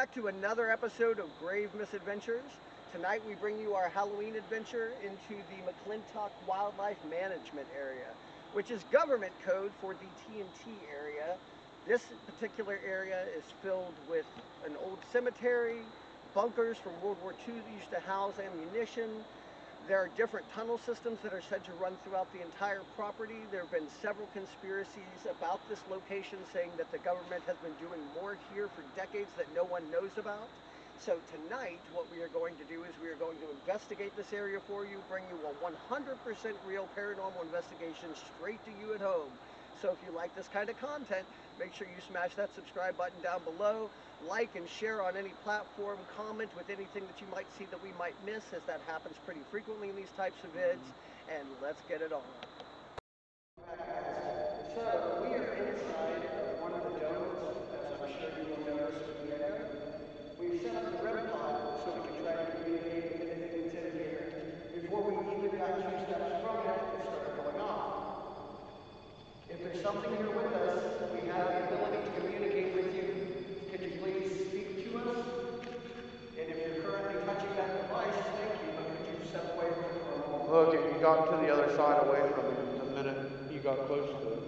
back to another episode of Grave Misadventures. Tonight we bring you our Halloween adventure into the McClintic Wildlife Management Area, which is government code for the TNT area. This particular area is filled with an old cemetery, bunkers from World War II that used to house ammunition. There are different tunnel systems that are said to run throughout the entire property. There have been several conspiracies about this location saying that the government has been doing more here for decades that no one knows about. So tonight, what we are going to do is we are going to investigate this area for you, bring you a 100% real paranormal investigation straight to you at home. So if you like this kind of content, make sure you smash that subscribe button down below, like and share on any platform, comment with anything that you might see that we might miss, as that happens pretty frequently in these types of vids, and let's get it on. So we are inside of one of the domes, as I'm sure you will notice from the echo. We've set up the REM pod so we can try to communicate with anything that's in here. Before we even got 2 steps from it, it started going off. If there's something here with us, we have the ability to communicate with you. Could you please speak to us? And if you're currently touching that device, thank you, but could you step away from it for a moment? Look, you got to the other side away from it the minute you got close to it.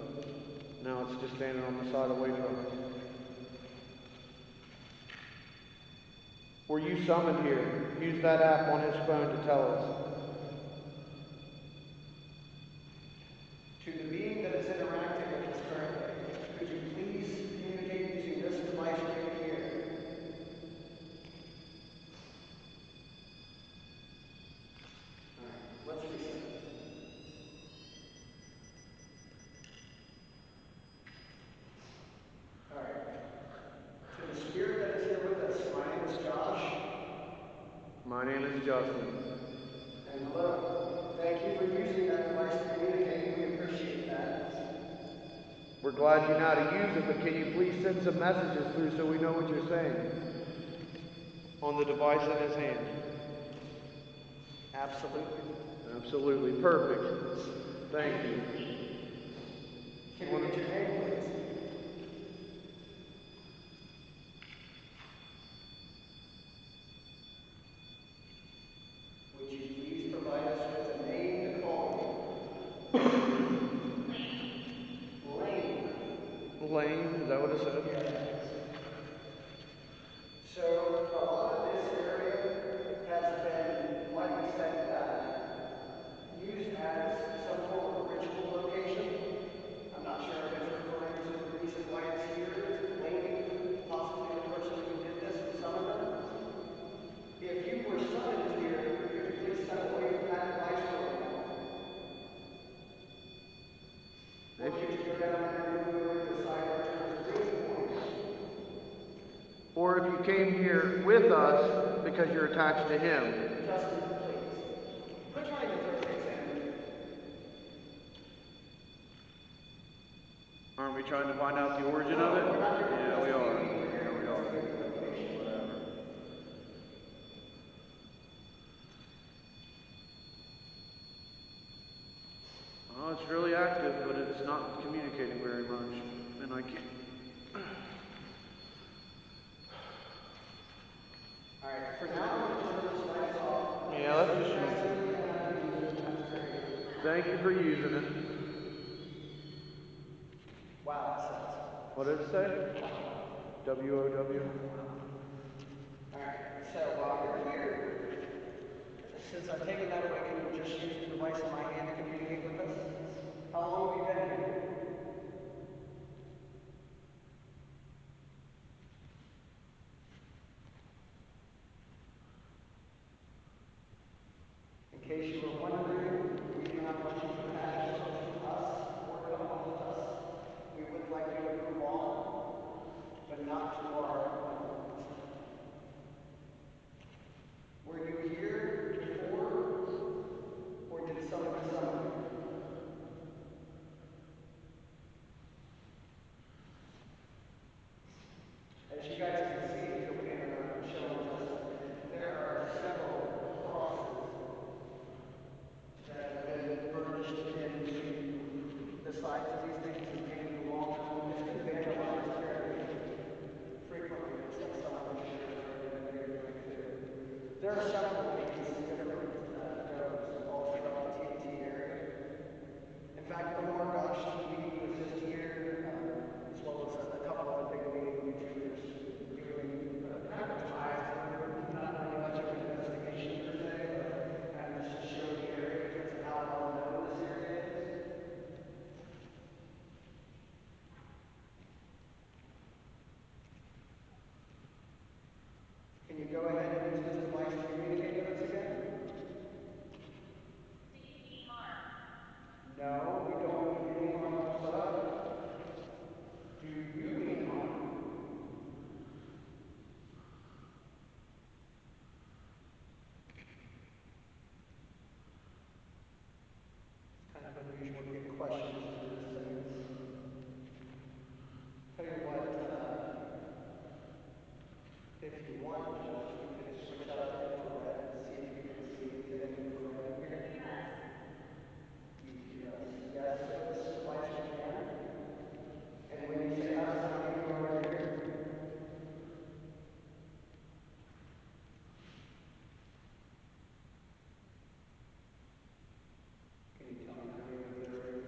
Now it's just standing on the side away from it. Were you summoned here? Use that app on his phone to tell us. To the being that is interacting with us currently, could you please communicate using this device right here? Alright, let's reset. Alright. To the spirit that is here with us, my name is Josh. My name is Justin. And hello. Thank you for using that device to communicate. We appreciate that. We're glad you know how to use it, but can you please send some messages through so we know what you're saying? On the device in his hand. Absolutely. Absolutely. Perfect. Thank you. Can we get your name, please? Would you please provide us with a name to call you? Lane. Lane, is that what it said? Yes. So, a lot of this area has been, like we said, used as some form of ritual location. I'm not sure if it's referring to the reason why it's here. Lane, possibly the person who did this, and some of them. If you were summoned here, could you please step away from that device for a moment? Or could you go down there and move the side that turns green for you? Or if you came here with us because you're attached to him. Justin, please. Quit trying to throw things in. Aren't we trying to find out the origin of it? Yeah, we are. Yeah, we are. Whatever. Oh, it's really active, but it's not communicating very much. And I can't. Alright, for now, we'll just turn this lights off. Yeah, let's just use it. Thank you for using it. Wow, that sucks. What did it say? W-O-W? Alright, so while you're here, since I've taken that away, can you just use the device in my hand to communicate with us? How long have you been here? In case you were wondering, we do not want you to attach yourself to us or come home with us. We would like you to move on, but not to our homes. Were you here before, or did someone summon you? As you guys can see, if you'll be showing us, there are several crosses that have been burnished into the sides of these things and painted along. It's been vandalized fairly frequently. Looks like someone was here There are several locations in different domes all throughout the TNT area. In fact, one of our Gosh TV was just here, as well as a couple other big name YouTubers doing kind of a drive-through, not really much of an investigation per se, but kind of just to show the area because of how well known this area is. Can you go ahead and use this device to communicate with us again? No, we don't need any harm whatsoever. Do you mean harm? Kind of unusual to get questions into this thing. Tell you what, if you want, you can switch out to infrared and see if you can see anything infrared here. Yes, this device you can. And when you say us, how many people are here? Can you tell me how many of there are?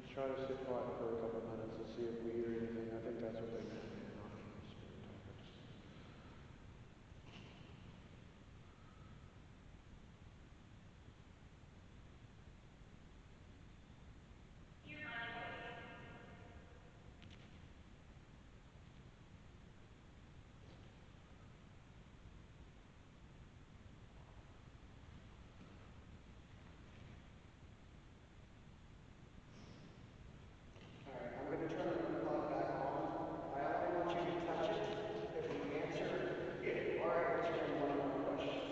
Let's try to sit quiet for a couple minutes and see if we hear anything. I think that's what they meant. Alright, I'm going to turn the clock back on. I only want you to touch it if we are answering one of our questions.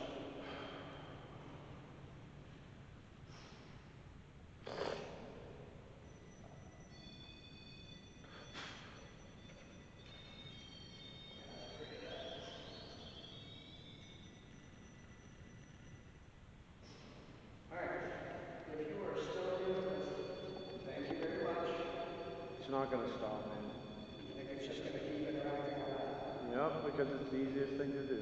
Alright, if you are still here with us, thank you very much. It's not going to stop, man. I think it's just going to keep interacting with that. Yep, because it's the easiest thing to do.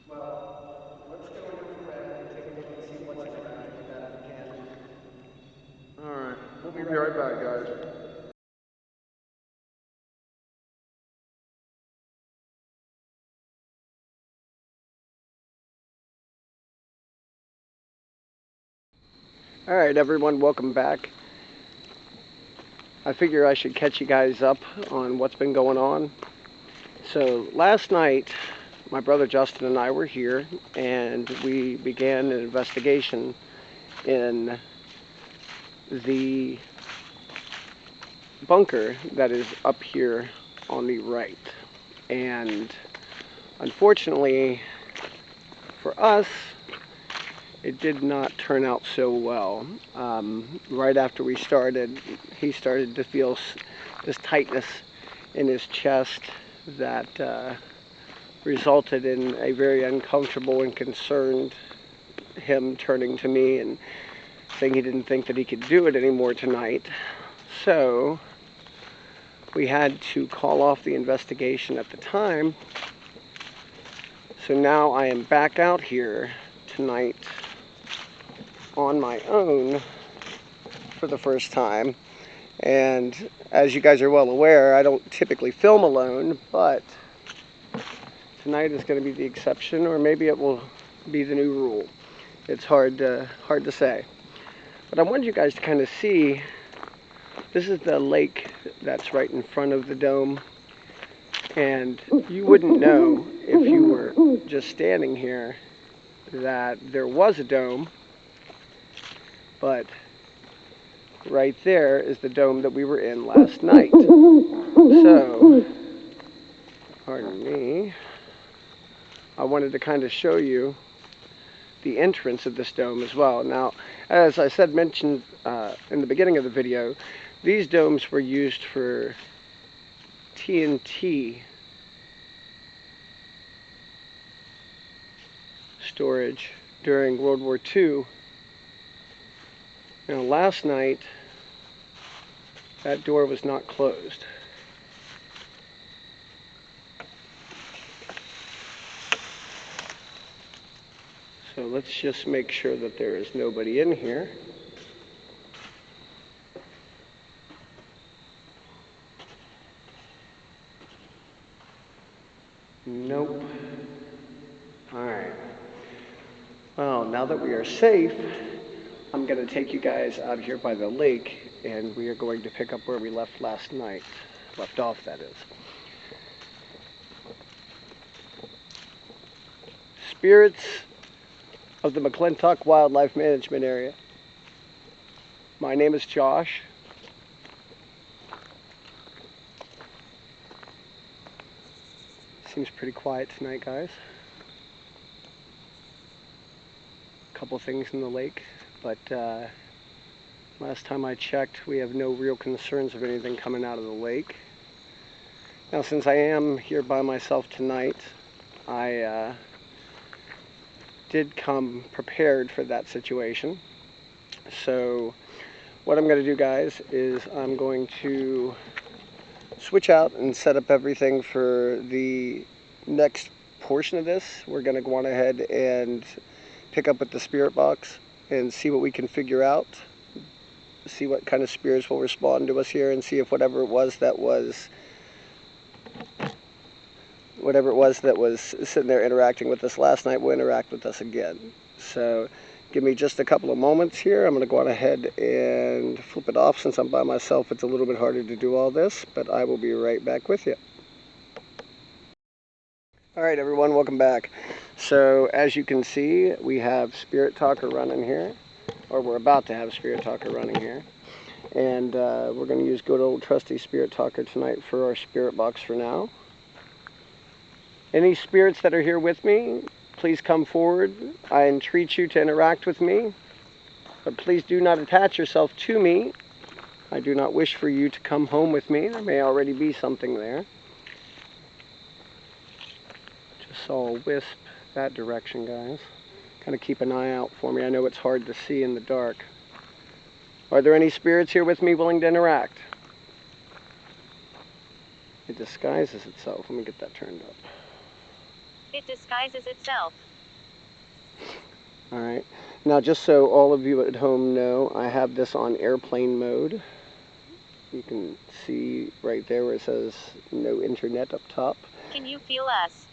Well, let's go into infrared and take a look and see what's interacting with that if we can. Alright, we'll be right back, guys. Alright everyone, welcome back. I figure I should catch you guys up on what's been going on. So last night, my brother Justin and I were here and we began an investigation in the bunker that is up here on the right. And unfortunately for us, it did not turn out so well. Right after we started, he started to feel this tightness in his chest that resulted in a very uncomfortable and concerned him turning to me and saying he didn't think that he could do it anymore tonight. So we had to call off the investigation at the time. So now I am back out here tonight on my own for the first time. And as you guys are well aware, I don't typically film alone, but tonight is going to be the exception, or maybe it will be the new rule. It's hard to say. But I wanted you guys to kind of see, this is the lake that's right in front of the dome, and you wouldn't know if you were just standing here that there was a dome, but right there is the dome that we were in last night. So, pardon me, I wanted to kind of show you the entrance of this dome as well. Now, as I mentioned in the beginning of the video, these domes were used for TNT storage during World War II. Now, last night, that door was not closed. let's just make sure that there is nobody in here. Nope. Alright. Well, now that we are safe, I'm going to take you guys out here by the lake, and we are going to pick up where we left last night. Left off, that is. Spirits of the McClintic Wildlife Management Area. My name is Josh. Seems pretty quiet tonight, guys. A couple things in the lake, but last time I checked, we have no real concerns of anything coming out of the lake. Now, since I am here by myself tonight, I did come prepared for that situation. So what I'm going to do, guys, is I'm going to switch out and set up everything for the next portion of this. We're going to go on ahead and pick up with the spirit box and see what we can figure out, see what kind of spirits will respond to us here, and see if whatever it was that was sitting there interacting with us last night will interact with us again. So give me just a couple of moments here. I'm going to go on ahead and flip it off. Since I'm by myself, it's a little bit harder to do all this, but I will be right back with you. Alright everyone, welcome back. So as you can see, we have Spirit Talker running here, or we're about to have Spirit Talker running here. And we're going to use good old trusty Spirit Talker tonight for our spirit box for now. Any spirits that are here with me, please come forward. I entreat you to interact with me, but please do not attach yourself to me. I do not wish for you to come home with me. There may already be something there. Just saw a wisp that direction, guys. Kind of keep an eye out for me. I know it's hard to see in the dark. Are there any spirits here with me willing to interact? It disguises itself. Let me get that turned up. It disguises itself. Alright, now just so all of you at home know, I have this on airplane mode. You can see right there where it says no internet up top. Can you feel us?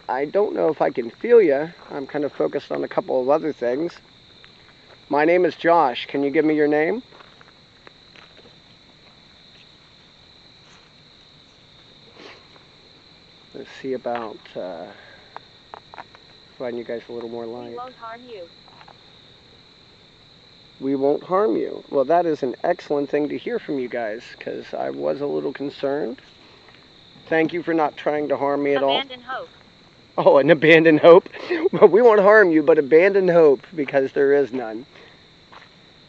I don't know if I can feel you. I'm kind of focused on a couple of other things. My name is Josh. Can you give me your name? Let's see about providing you guys a little more light. We won't harm you. We won't harm you. Well, that is an excellent thing to hear from you guys, because I was a little concerned. Thank you for not trying to harm me at all. Abandon hope. Oh, an abandoned hope? Well, we won't harm you, but abandon hope, because there is none.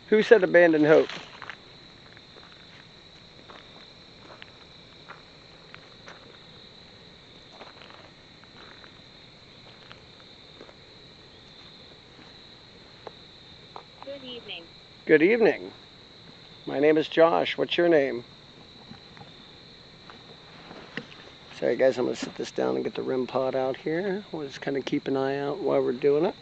Who said abandon hope? Good evening. Good evening. My name is Josh. What's your name? Sorry guys, I'm going to sit this down and get the REM pod out here. We'll just kind of keep an eye out while we're doing it.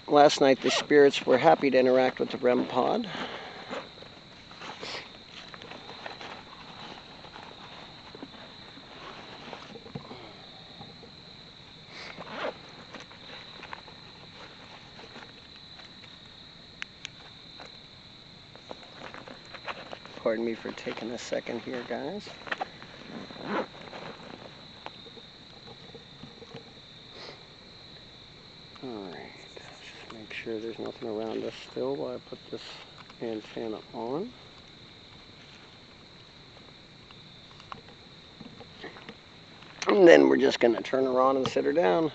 Last night the spirits were happy to interact with the REM pod. Pardon me for taking a second here, guys. Alright, just make sure there's nothing around us still while I put this antenna on. And then we're just going to turn her on and sit her down.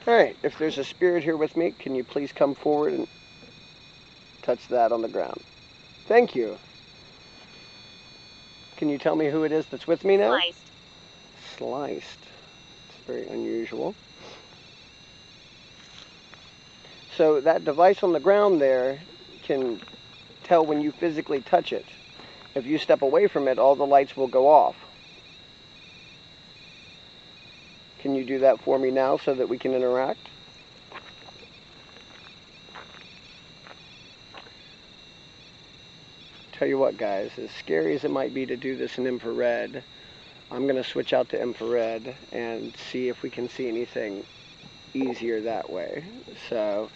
Alright, if there's a spirit here with me, can you please come forward and touch that on the ground? Thank you. Can you tell me who it is that's with me now? Sliced. Sliced. It's very unusual. So that device on the ground there can tell when you physically touch it. If you step away from it, all the lights will go off. Can you do that for me now so that we can interact? Tell you what, guys, as scary as it might be to do this in infrared, I'm going to switch out to infrared and see if we can see anything easier that way. So,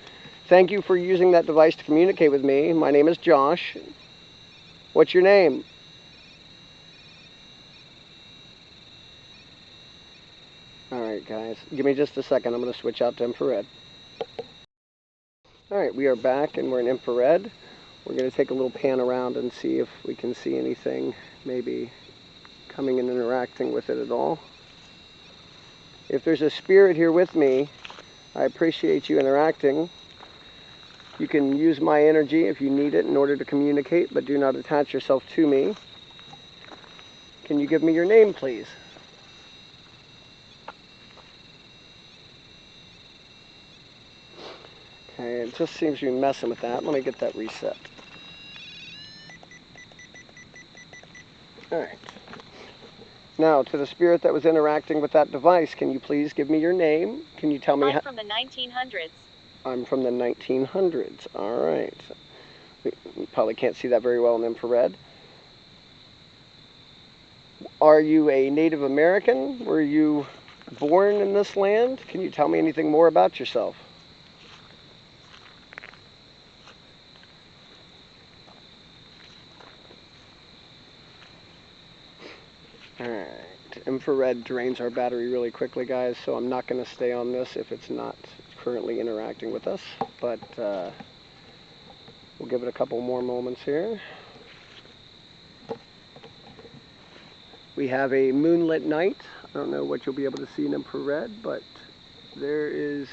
thank you for using that device to communicate with me. My name is Josh. What's your name? Alright, guys, give me just a second. I'm going to switch out to infrared. Alright, we are back and we're in infrared. We're going to take a little pan around and see if we can see anything maybe coming and interacting with it at all. If there's a spirit here with me, I appreciate you interacting. You can use my energy if you need it in order to communicate, but do not attach yourself to me. Can you give me your name, please? Okay, it just seems to be messing with that. Let me get that reset. Alright. Now, to the spirit that was interacting with that device, can you please give me your name? Can you tell me I'm from the 1900s. I'm from the 1900s. Alright. You probably can't see that very well in infrared. Are you a Native American? Were you born in this land? Can you tell me anything more about yourself? Alright, infrared drains our battery really quickly, guys, so I'm not going to stay on this if it's not currently interacting with us, but we'll give it a couple more moments here. We have a moonlit night. I don't know what you'll be able to see in infrared, but there is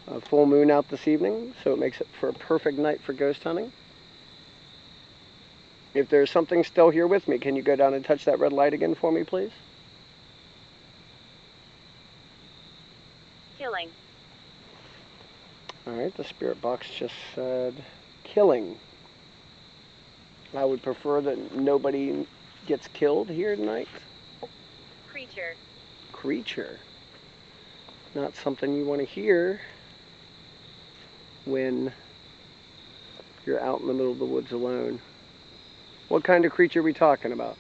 a full moon out this evening, so it makes it for a perfect night for ghost hunting. If there's something still here with me, can you go down and touch that red light again for me, please? Killing. Alright, the spirit box just said killing. I would prefer that nobody gets killed here tonight. Creature. Creature. Not something you want to hear when you're out in the middle of the woods alone. What kind of creature are we talking about?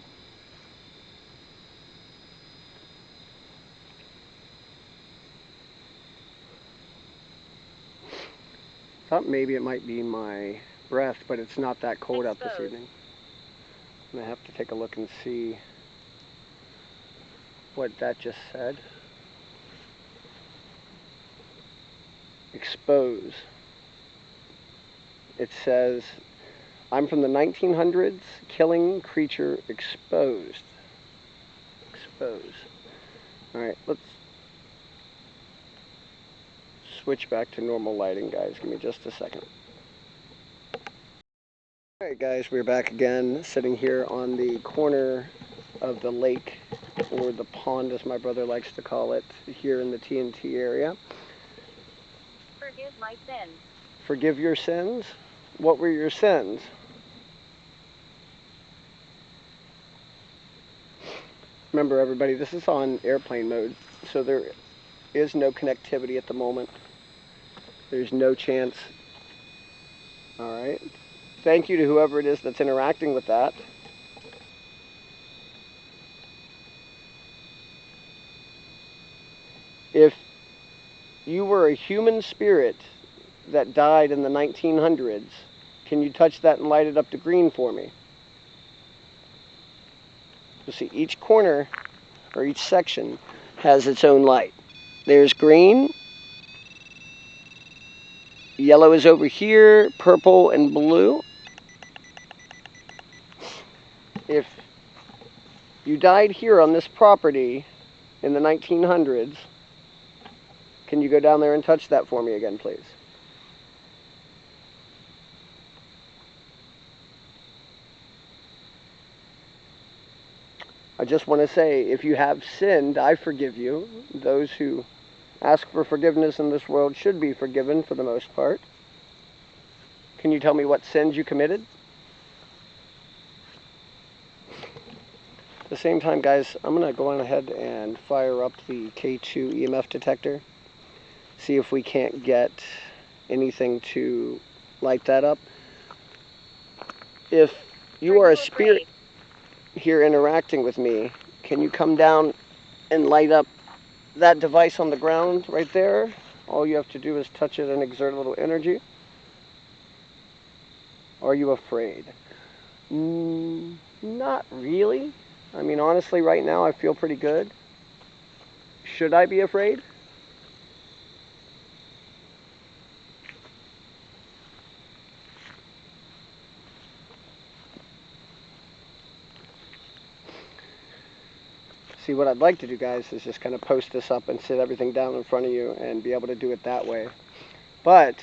Thought maybe it might be my breath, but it's not that cold out this evening. I'm going to have to take a look and see what that just said. Expose. It says, I'm from the 1900s, killing creature exposed. Expose. Alright, let's switch back to normal lighting, guys. Give me just a second. Alright, guys, we're back again, sitting here on the corner of the lake, or the pond as my brother likes to call it, here in the TNT area. Forgive my sins. Forgive your sins? What were your sins? Remember, everybody, this is on airplane mode, so there is no connectivity at the moment. There's no chance. Alright. Thank you to whoever it is that's interacting with that. If you were a human spirit that died in the 1900s, can you touch that and light it up to green for me? You see, each corner or each section has its own light. There's green, yellow is over here, purple and blue. If you died here on this property in the 1900s, can you go down there and touch that for me again, please? I just want to say, if you have sinned, I forgive you. Those who ask for forgiveness in this world should be forgiven for the most part. Can you tell me what sins you committed? At the same time, guys, I'm going to go on ahead and fire up the K2 EMF detector. See if we can't get anything to light that up. If you are a spirit here interacting with me, can you come down and light up that device on the ground right there? All you have to do is touch it and exert a little energy. Are you afraid? Not really. I mean, honestly, right now I feel pretty good. Should I be afraid? See, what I'd like to do, guys, is just kind of post this up and sit everything down in front of you and be able to do it that way. But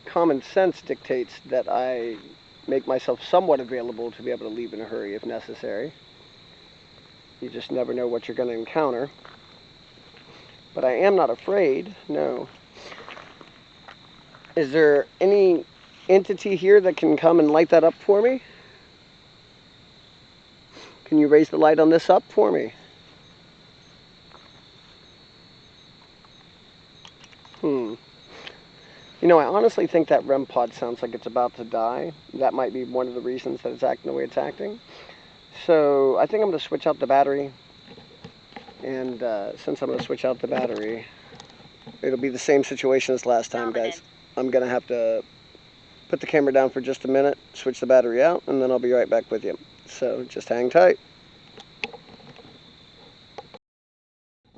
common sense dictates that I make myself somewhat available to be able to leave in a hurry if necessary. You just never know what you're going to encounter. But I am not afraid, no. Is there any entity here that can come and light that up for me? Can you raise the light on this up for me? You know, I honestly think that REM pod sounds like it's about to die. That might be one of the reasons that it's acting the way it's acting. So I think I'm going to switch out the battery. And since I'm going to switch out the battery, it'll be the same situation as last time, guys. I'm going to have to put the camera down for just a minute, switch the battery out, and then I'll be right back with you. So just hang tight.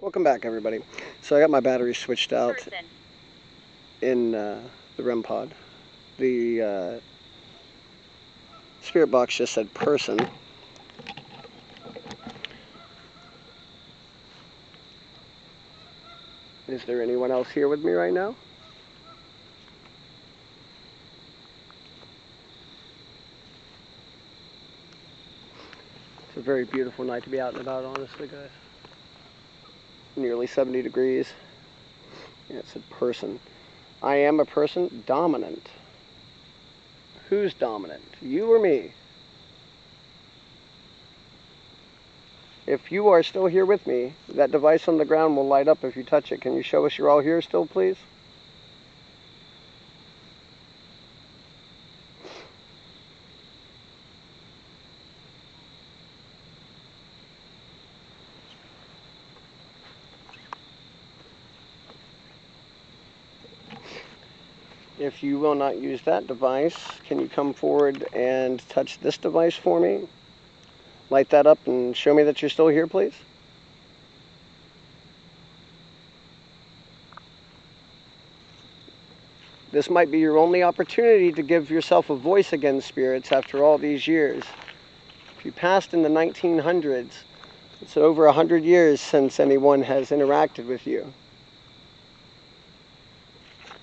Welcome back, everybody. So I got my battery switched out in the REM pod. The spirit box just said person. Is there anyone else here with me right now? It's a very beautiful night to be out and about, honestly, guys. Nearly 70 degrees. Yeah, it said person. I am a person, dominant. Who's dominant? You or me? If you are still here with me, that device on the ground will light up if you touch it. Can you show us you're all here still, please? If you will not use that device, can you come forward and touch this device for me? Light that up and show me that you're still here, please. This might be your only opportunity to give yourself a voice again, spirits, after all these years. If you passed in the 1900s, it's over 100 years since anyone has interacted with you.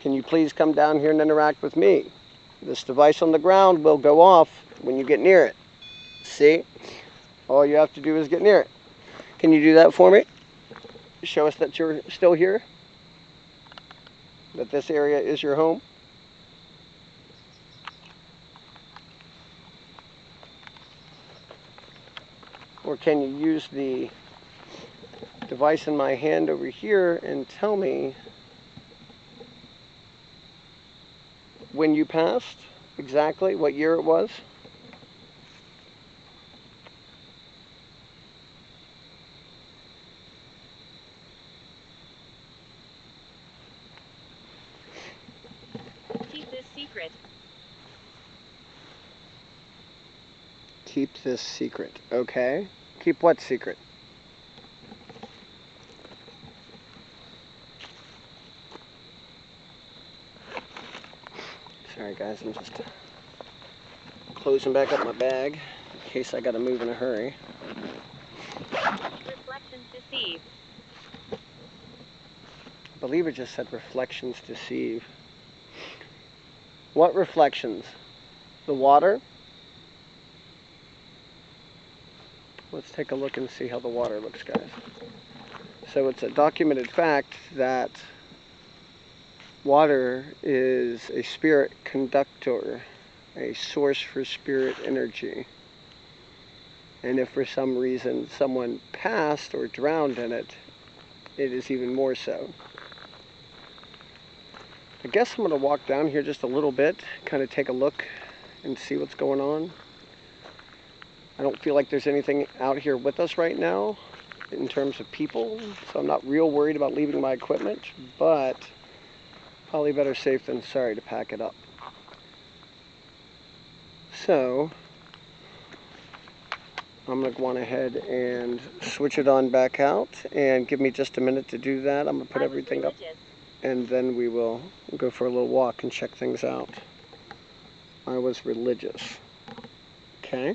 Can you please come down here and interact with me? This device on the ground will go off when you get near it. See? All you have to do is get near it. Can you do that for me? Show us that you're still here? That this area is your home? Or can you use the device in my hand over here and tell me when you passed, exactly what year it was? Keep this secret. Keep this secret. Okay. Keep what secret? Sorry guys, I'm just closing back up my bag in case I gotta move in a hurry. Reflections deceive. I believe it just said reflections deceive. What reflections? The water? Let's take a look and see how the water looks, guys. So it's a documented fact that water is a spirit conductor, a source for spirit energy. And if for some reason someone passed or drowned in it, it is even more so. I guess I'm going to walk down here just a little bit, kind of take a look and see what's going on. I don't feel like there's anything out here with us right now in terms of people, so I'm not real worried about leaving my equipment, but probably better safe than sorry to pack it up. So I'm going to go on ahead and switch it on back out, and give me just a minute to do that. I'm going to put everything up, and then we will go for a little walk and check things out. I was religious. Okay.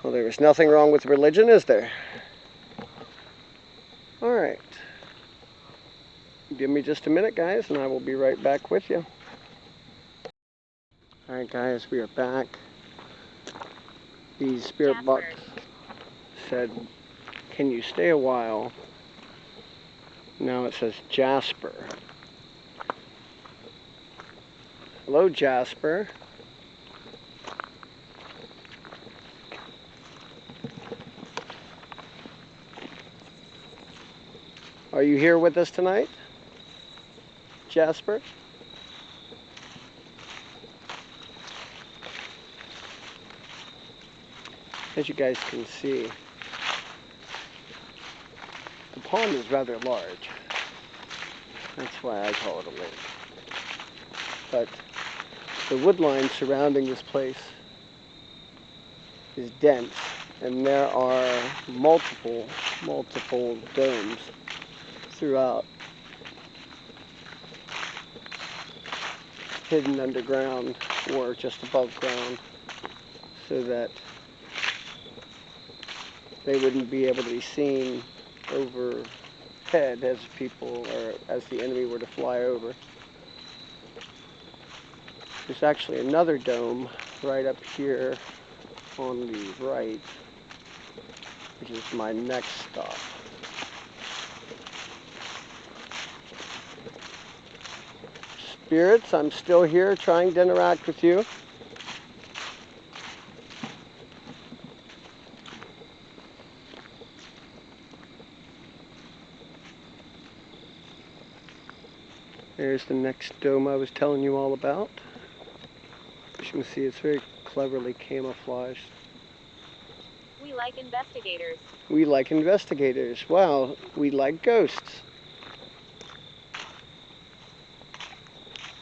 Well, there was nothing wrong with religion, is there? All right. Give me just a minute, guys, and I will be right back with you. All right, guys, we are back. The spirit box said, "Can you stay a while?" Now it says Jasper. Hello, Jasper. Are you here with us tonight, Jasper? As you guys can see, the pond is rather large. That's why I call it a lake. But the woodline surrounding this place is dense, and there are multiple domes throughout, hidden underground or just above ground, so that they wouldn't be able to be seen overhead as people, or as the enemy were to fly over. There's actually another dome right up here on the right, which is my next stop. Spirits, I'm still here trying to interact with you. There's the next dome I was telling you all about. As you can see, it's very cleverly camouflaged. We like investigators. We like investigators. Wow, we like ghosts.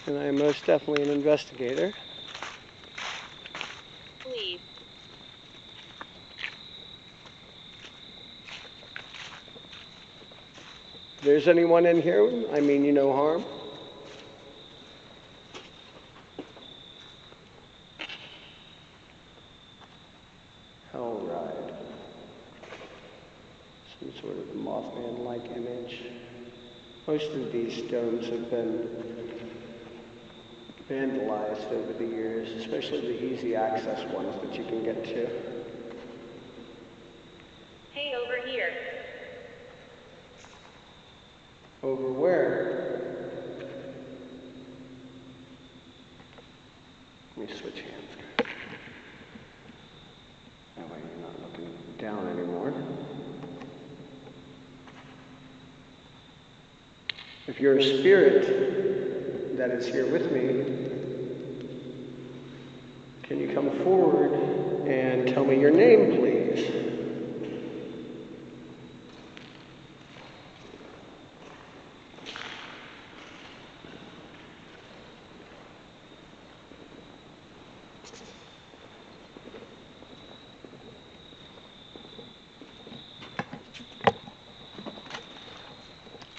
And I am most definitely an investigator. Leave. If there's anyone in here, I mean you no harm. Hell ride. Some sort of Mothman-like image. Most of these domes have been vandalized over the years, especially the easy access ones that you can get to. Hey, over here. Over where? Let me switch hands. That way you're not looking down anymore. If you're a spirit that is here with me, can you come forward and tell me your name, please?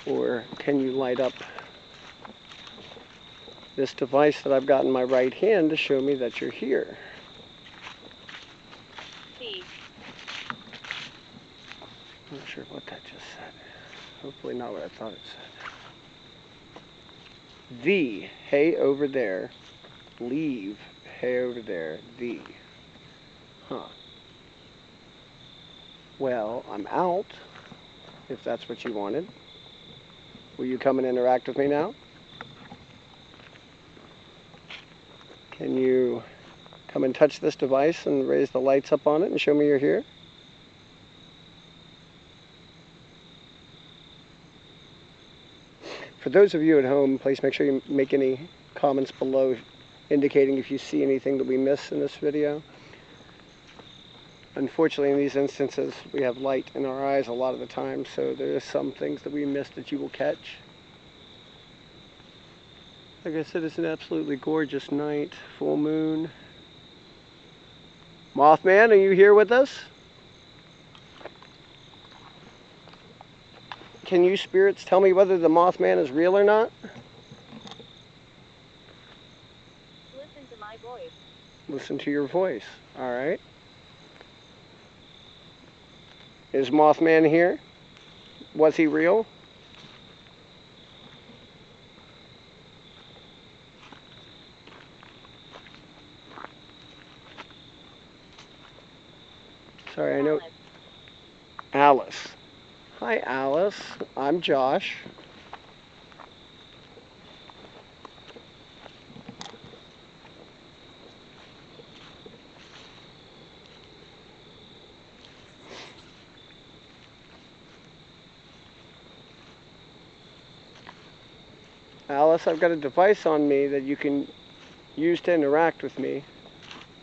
Or can you light up this device that I've got in my right hand to show me that you're here? C. I'm not sure what that just said. Hopefully not what I thought it said. The, hey over there. Leave, hey over there. The. Huh. Well, I'm out, if that's what you wanted. Will you come and interact with me now? Can you Come and touch this device and raise the lights up on it and show me you're here. For those of you at home, please make sure you make any comments below indicating if you see anything that we miss in this video. Unfortunately, in these instances, we have light in our eyes a lot of the time, so there are some things that we miss that you will catch. Like I said, it's an absolutely gorgeous night, full moon. Mothman, are you here with us? Can you spirits tell me whether the Mothman is real or not? Listen to my voice. Listen to your voice. All right. Is Mothman here? Was he real? Sorry, I know. Alice. Hi, Alice. I'm Josh. Alice, I've got a device on me that you can use to interact with me.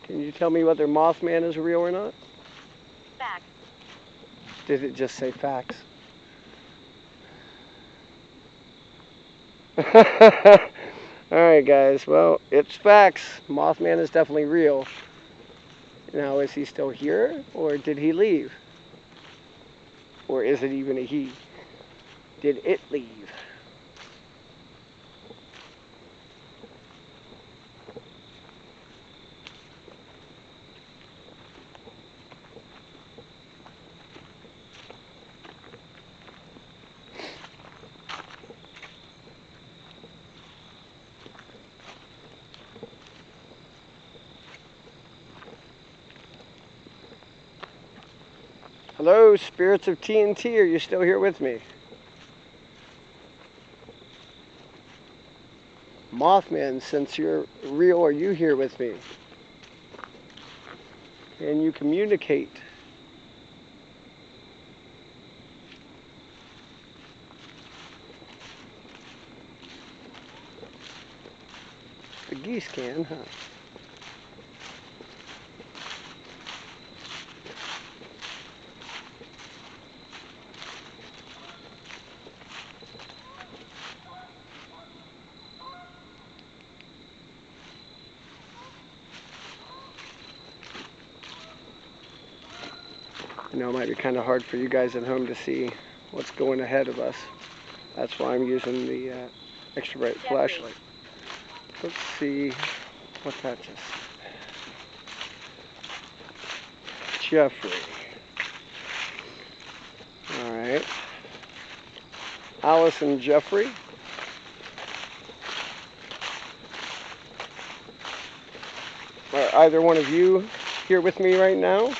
Can you tell me whether Mothman is real or not? Facts. Did it just say facts? Alright guys, well, it's facts. Mothman is definitely real. Now, is he still here, or did he leave? Or is it even a he? Did it leave? Hello, spirits of TNT, are you still here with me? Mothman, since you're real, are you here with me? Can you communicate? The geese can, huh? I know it might be kind of hard for you guys at home to see what's going ahead of us. That's why I'm using the extra bright flashlight. Let's see what that just said. Jeffrey. Alright. Alice and Jeffrey. Are either one of you here with me right now?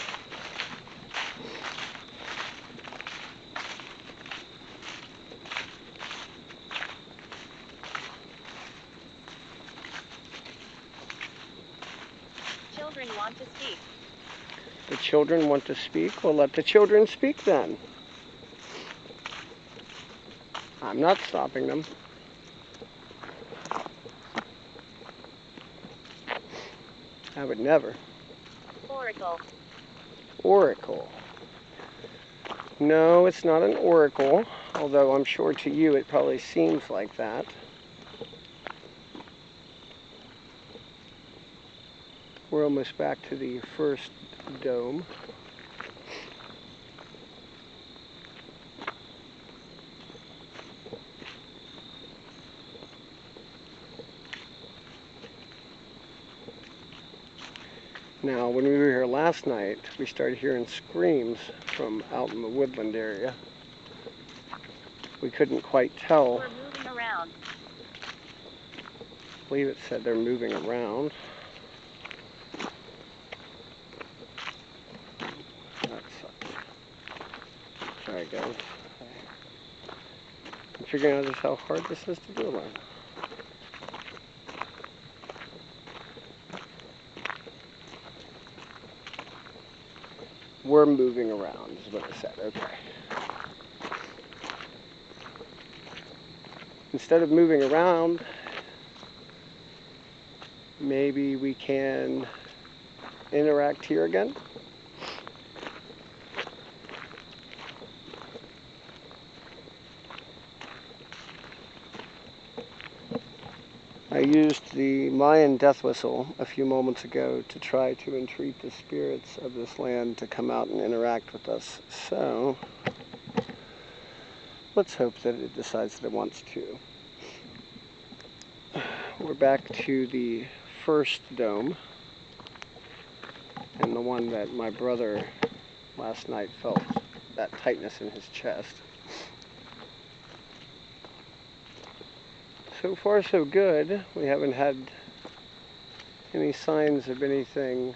Children want to speak. The children want to speak? Well, let the children speak then. I'm not stopping them. I would never. Oracle. Oracle. No, it's not an oracle, although I'm sure to you it probably seems like that. We're almost back to the first dome. Now, when we were here last night, we started hearing screams from out in the woodland area. We couldn't quite tell. We're moving around. I believe it said they're moving around. That sucks. Sorry guys. I'm figuring out just how hard this is to do alone. We're moving around, is what I said. Okay. Instead of moving around, maybe we can interact here again. I used the Mayan death whistle a few moments ago to try to entreat the spirits of this land to come out and interact with us. So let's hope that it decides that it wants to. We're back to the first dome, and the one that my brother last night felt that tightness in his chest. So far so good. We haven't had any signs of anything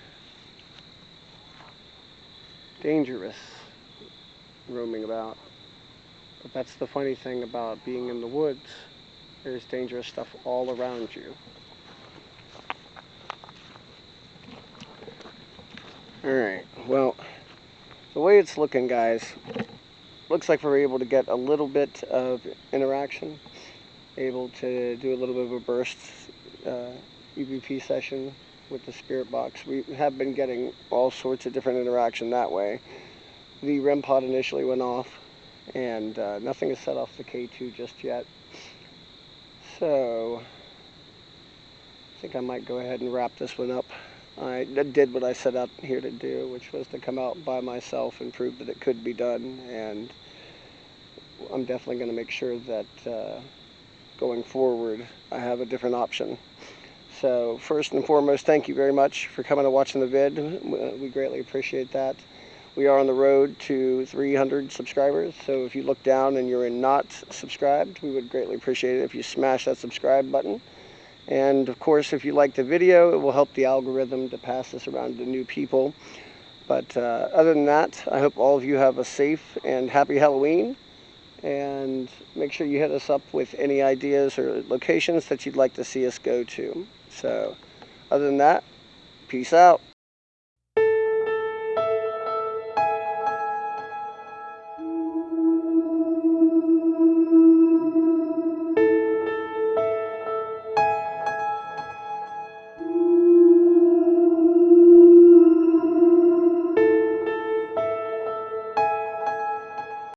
dangerous roaming about. But that's the funny thing about being in the woods. There's dangerous stuff all around you. Alright, well, the way it's looking, guys, looks like we're able to get a little bit of interaction, able to do a little bit of a burst EVP session with the spirit box. We have been getting all sorts of different interaction that way. The REM pod initially went off, and nothing is set off the K2 just yet. So I think I might go ahead and wrap this one up. I did what I set out here to do, which was to come out by myself and prove that it could be done, and I'm definitely going to make sure that going forward I have a different option. So first and foremost, thank you very much for coming and watching the vid. We greatly appreciate that. We are on the road to 300 subscribers, so if you look down and you're not subscribed, we would greatly appreciate it if you smash that subscribe button. And of course, if you like the video, it will help the algorithm to pass this around to new people. But other than that, I hope all of you have a safe and happy Halloween. And make sure you hit us up with any ideas or locations that you'd like to see us go to. So other than that, peace out.